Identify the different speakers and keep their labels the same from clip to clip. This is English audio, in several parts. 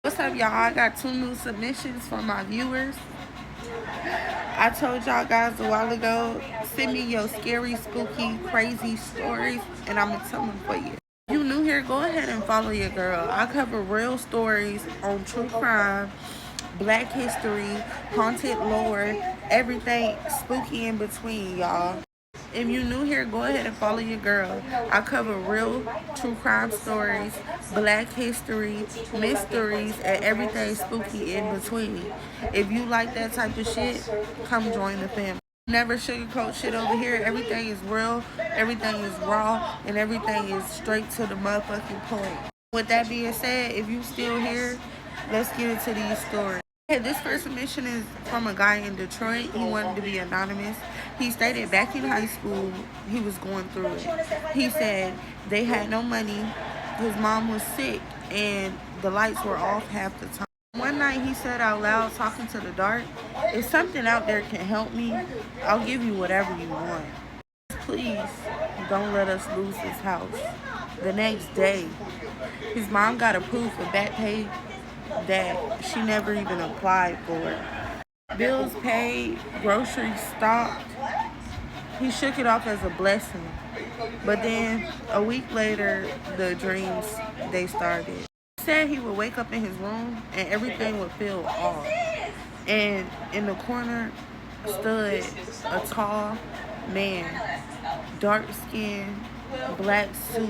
Speaker 1: What's up, y'all? I got 2 new submissions from my viewers. I told y'all guys a while ago, send me your scary, spooky, crazy stories, and I'm gonna tell them for you. If you new here, go ahead and follow your girl. I cover real stories on true crime, black history, haunted lore, everything spooky in between, y'all. If you new here, go ahead and follow your girl. I cover real true crime stories, black history, mysteries, and everything spooky in between. If you like that type of shit, come join the family. Never sugarcoat shit over here. Everything is real, everything is raw, and everything is straight to the motherfucking point. With that being said, if you still here, let's get into these stories. Okay, this first submission is from a guy in Detroit. He wanted to be anonymous. He stated back in high school, he was going through it. He said they had no money, his mom was sick, and the lights were off half the time. One night he said out loud, talking to the dark, if something out there can help me, I'll give you whatever you want. Please don't let us lose this house. The next day, his mom got approved for back pay that she never even applied for. Bills paid, groceries stocked. He shook it off as a blessing. But then a week later, the dreams, they started. He said he would wake up in his room and everything would feel off. And in the corner stood a tall man, dark skin, black suit,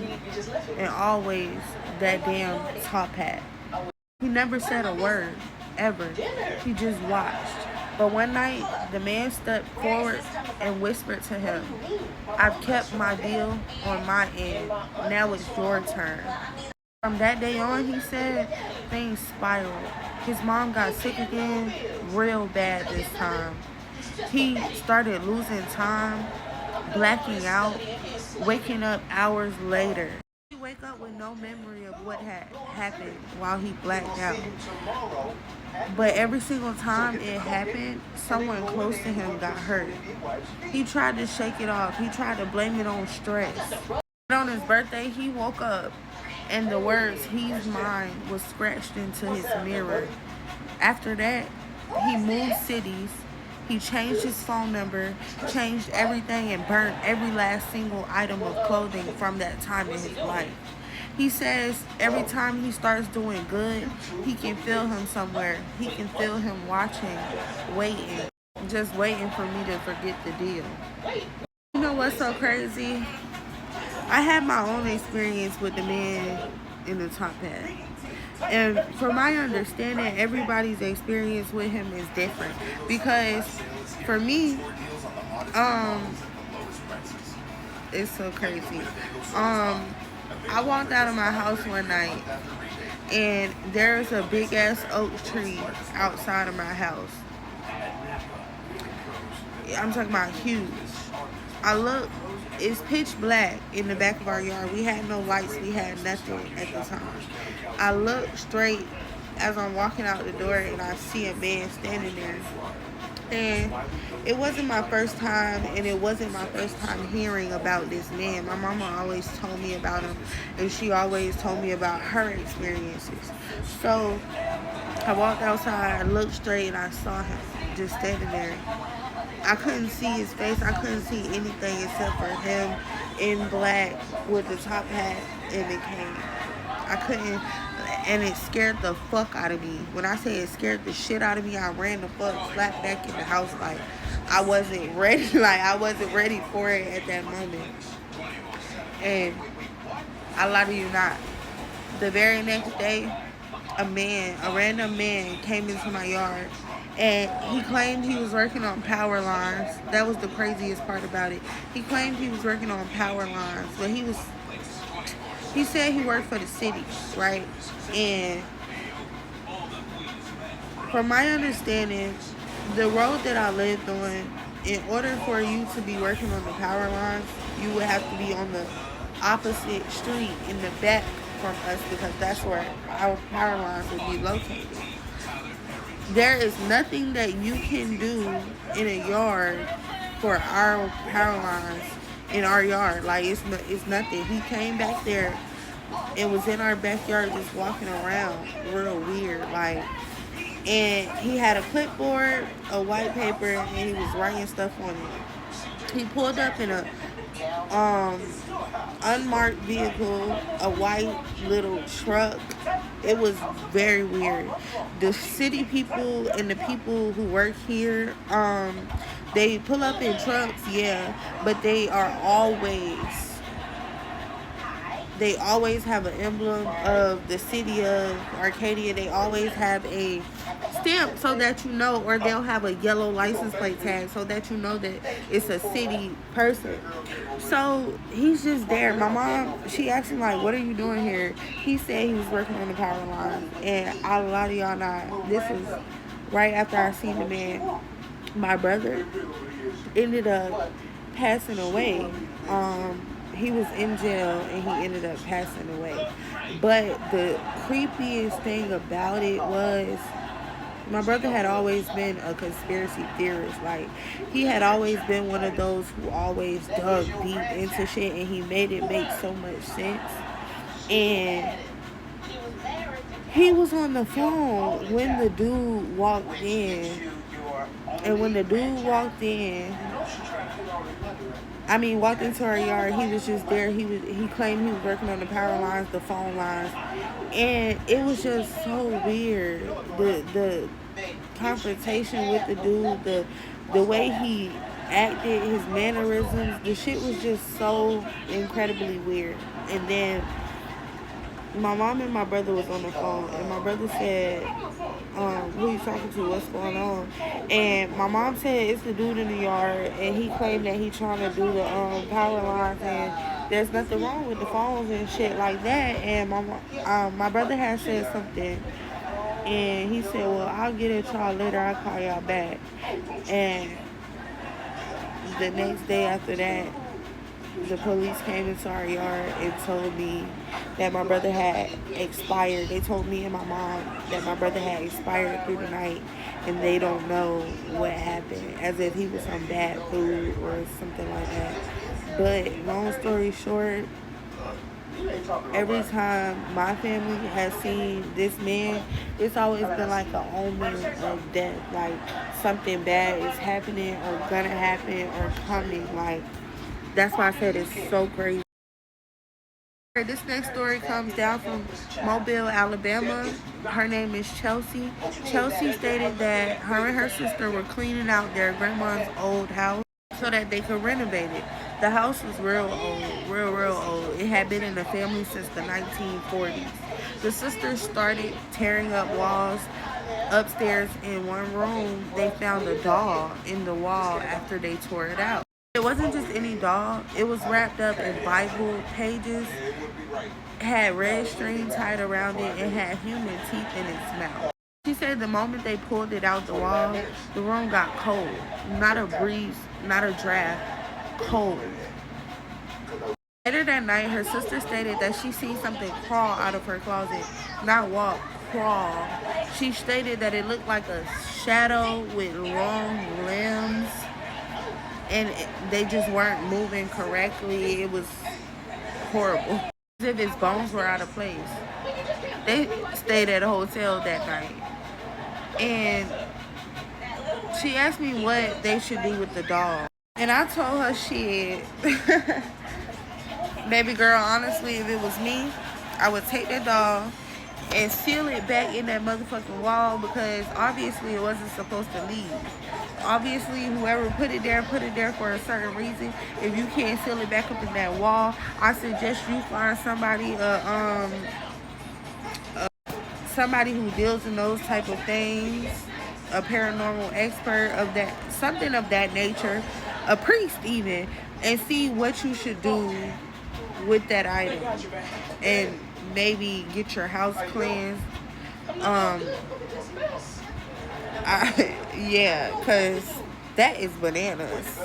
Speaker 1: and always that damn top hat. He never said a word, ever. He just watched. But one night, the man stepped forward and whispered to him, I've kept my deal on my end. Now it's your turn. From that day on, he said, things spiraled. His mom got sick again, real bad this time. He started losing time, blacking out, waking up hours later. He wake up with no memory of what had happened while he blacked out. But every single time it happened, someone close to him got hurt. He tried to shake it off. He tried to blame it on stress. But on his birthday, he woke up and the words, he's mine, was scratched into his mirror. After that, he moved cities. He changed his phone number, changed everything, and burnt every last single item of clothing from that time in his life. He says every time he starts doing good, he can feel him somewhere. He can feel him watching, waiting, just waiting for me to forget the deal. You know what's so crazy? I had my own experience with the man in the top hat. And from my understanding, everybody's experience with him is different. Because for me, it's so crazy. I walked out of my house one night and there's a big ass oak tree outside of my house. I'm talking about huge. I look, it's pitch black in the back of our yard. We had no lights, we had nothing at the time. I look straight as I'm walking out the door and I see a man standing there. And it wasn't my first time, and it wasn't my first time hearing about this man. My mama always told me about him, and she always told me about her experiences. So I walked outside, I looked straight, and I saw him just standing there. I couldn't see his face. I couldn't see anything except for him in black with the top hat and the cane. I couldn't, and it scared the fuck out of me. When I say it scared the shit out of me, I ran the fuck flat back in the house like I wasn't ready. Like I wasn't ready for it at that moment. And I lie to you not. The very next day, a random man came into my yard and he claimed he was working on power lines. That was the craziest part about it. He claimed he was working on power lines, but he said he worked for the city, right? And from my understanding, the road that I lived on, in order for you to be working on the power lines, you would have to be on the opposite street in the back from us because that's where our power lines would be located. There is nothing that you can do in a yard for our power lines in our yard. Like it's nothing. He came back there and was in our backyard just walking around real weird, like. And he had a clipboard, a white paper, and he was writing stuff on it. He pulled up in a um unmarked vehicle, a white little truck. It was very weird. The city people and the people who work here, they pull up in trucks, yeah, but they always have an emblem of the city of Arcadia. They always have a stamp so that you know, or they'll have a yellow license plate tag so that you know that it's a city person. So he's just there. My mom, she asked him like, "What are you doing here?" He said he was working on the power line. And a lot of y'all know, this was right after I seen the man. My brother ended up passing away. He was in jail and he ended up passing away. But the creepiest thing about it was my brother had always been a conspiracy theorist. Like, he had always been one of those who always dug deep into shit, and he made it make so much sense. And he was on the phone when the dude walked in. And when the dude walked into our yard, he was just there. He claimed he was working on the power lines, the phone lines, and it was just so weird. The confrontation with the dude, the way he acted, his mannerisms, the shit was just so incredibly weird. And then my mom and my brother was on the phone, and my brother said, who you talking to, what's going on? And my mom said it's the dude in the yard, and he claimed that he trying to do the power lines, and there's nothing wrong with the phones and shit like that. And my brother had said something, and he said, well, I'll get at y'all later, I'll call y'all back. And the next day after that, the police came into our yard and told me that my brother had expired. They told me and my mom that my brother had expired through the night, and they don't know what happened, as if he was on bad food or something like that. But long story short, every time my family has seen this man, it's always been like an omen of death, like something bad is happening or gonna happen or coming. Like, that's why I said it's so crazy. This next story comes down from Mobile, Alabama. Her name is Chelsea. Chelsea stated that her and her sister were cleaning out their grandma's old house so that they could renovate it. The house was real old, real old. It had been in the family since the 1940s. The sisters started tearing up walls. Upstairs in one room, they found a doll in the wall after they tore it out. It wasn't just any doll. It was wrapped up in Bible pages, had red string tied around it, and had human teeth in its mouth. She said the moment they pulled it out the wall, the room got cold. Not a breeze, not a draft, cold. Later that night, her sister stated that she seen something crawl out of her closet. Not walk, crawl. She stated that it looked like a shadow with long limbs, and they just weren't moving correctly. It was horrible. As if its bones were out of place. They stayed at a hotel that night. And she asked me what they should do with the doll. And I told her, shit. Baby girl, honestly, if it was me, I would take that doll and seal it back in that motherfucking wall, because obviously it wasn't supposed to leave. Obviously, whoever put it there for a certain reason. If you can't seal it back up in that wall, I suggest you find somebody, somebody who deals in those type of things, a paranormal expert of that, something of that nature, a priest even, and see what you should do with that item, and maybe get your house cleansed. Yeah, because that is bananas.